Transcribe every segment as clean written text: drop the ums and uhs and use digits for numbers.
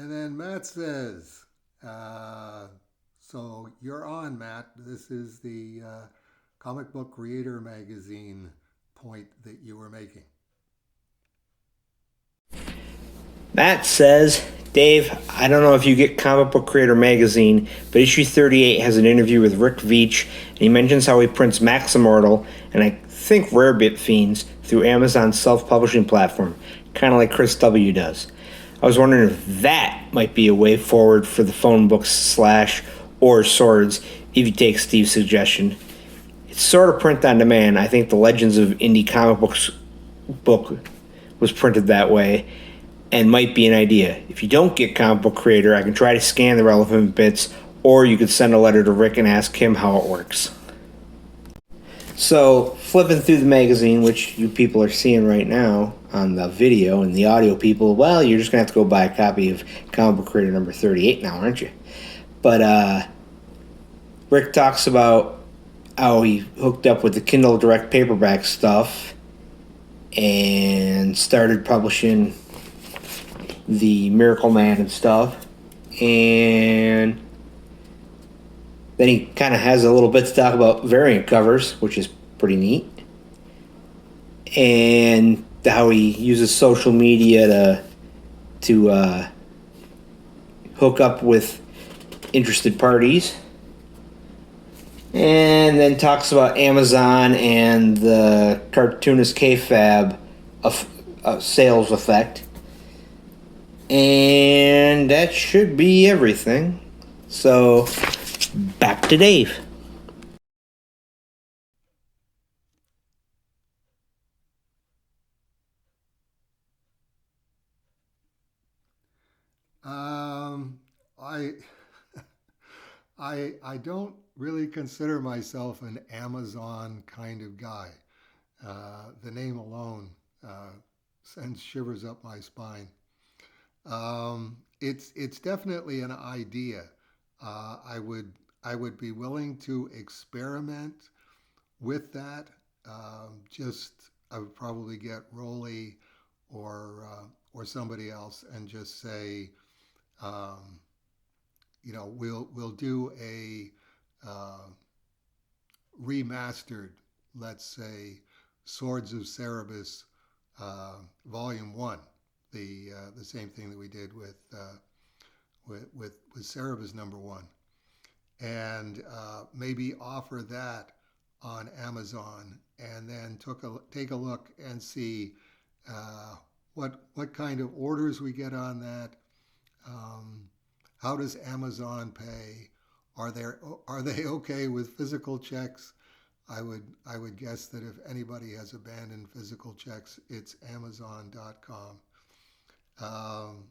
And then Matt says, uh, so you're on, Matt. This is the comic book creator magazine point that you were making. Matt says, Dave, I don't know if you get Comic Book Creator magazine, but issue 38 has an interview with Rick Veitch, and he mentions how he prints Max Immortal and I think Rarebit Fiends through Amazon's self-publishing platform, kind of like Chris W. does. I was wondering if that might be a way forward for the phone books slash or swords, if you take Steve's suggestion. It's sort of print on demand. I think the Legends of Indie Comic Books book was printed that way and might be an idea. If you don't get Comic Book Creator, I can try to scan the relevant bits, or you could send a letter to Rick and ask him how it works. So, flipping through the magazine, which you people are seeing right now on the video, and the audio people, well, you're just going to have to go buy a copy of Comic Book Creator number 38 now, aren't you? But Rick talks about how he hooked up with the Kindle Direct paperback stuff and started publishing the Miracle Man and stuff. And then he kind of has a little bit to talk about variant covers, which is pretty neat. And how he uses social media to hook up with interested parties. And then talks about Amazon and the cartoonist kayfabe of sales effect. And that should be everything. So, back to Dave. Um, I I don't really consider myself an Amazon kind of guy. The name alone sends shivers up my spine. It's definitely an idea. I would be willing to experiment with that. Just I would probably get Rolly or somebody else and just say, um, we'll do a uh, remastered, let's say, Swords of Cerebus Volume One, the same thing that we did with Cerebus number one, and maybe offer that on Amazon, and then take a look and see what kind of orders we get on that. Um, how does Amazon pay? Are they okay with physical checks? I would guess that if anybody has abandoned physical checks, it's Amazon.com. Um,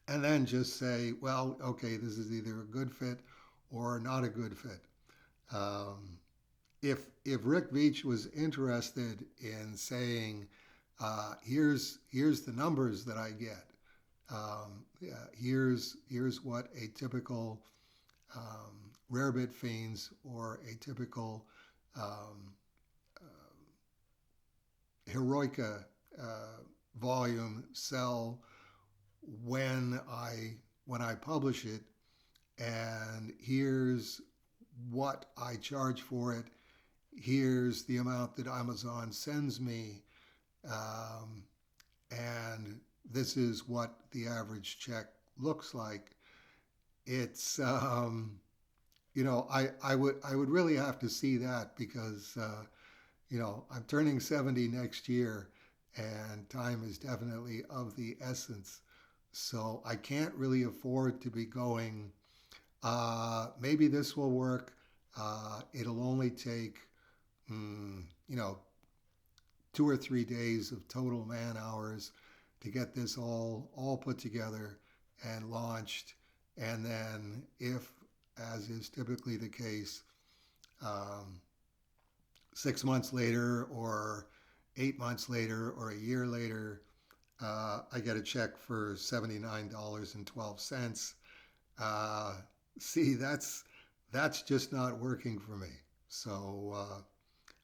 and then just say, well, okay, this is either a good fit or not a good fit. Um, if Rick Veitch was interested in saying, here's the numbers that I get, yeah, here's what a typical Rarebit Fiends or a typical um, Heroica volume sell when I publish it, and here's what I charge for it. Here's the amount that Amazon sends me, um, and this is what the average check looks like. It's I would really have to see that because I'm turning 70 next year, and time is definitely of the essence. So I can't really afford to be going. Maybe this will work. It'll only take mm, you know 2 or 3 days of total man hours to get this all put together and launched. And then, if, as is typically the case, um, 6 months later, or 8 months later, or a year later, I get a check for $79.12. Uh, See, that's just not working for me. So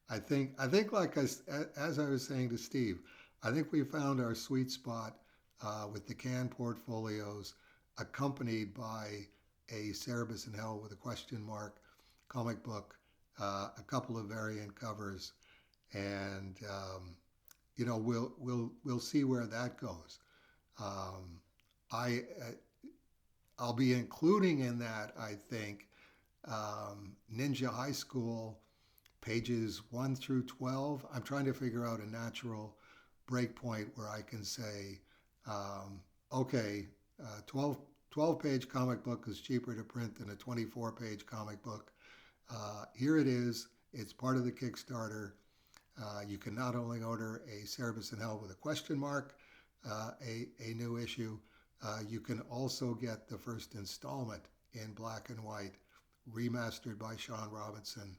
I think, like as I was saying to Steve, I think we found our sweet spot. with the canned portfolios, accompanied by a Cerebus in Hell with a question mark comic book, a couple of variant covers, and we'll see where that goes. Um, I I'll be including in that, I think, Ninja High School pages 1 through 12. I'm trying to figure out a natural breakpoint where I can say, um, okay, 12 page comic book is cheaper to print than a 24-page comic book. Here it is. It's part of the Kickstarter. You can not only order a Cerebus in Hell with a question mark, a new issue, you can also get the first installment in black and white, remastered by Sean Robinson,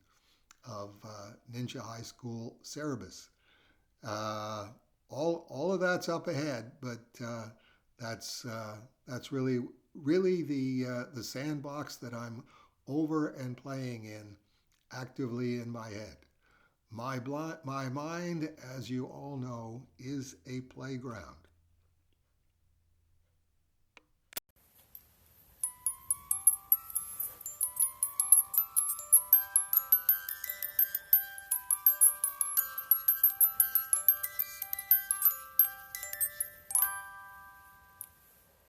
of Ninja High School Cerebus. All of that's up ahead, but that's really the sandbox that I'm over and playing in actively in my head. My mind, as you all know, is a playground.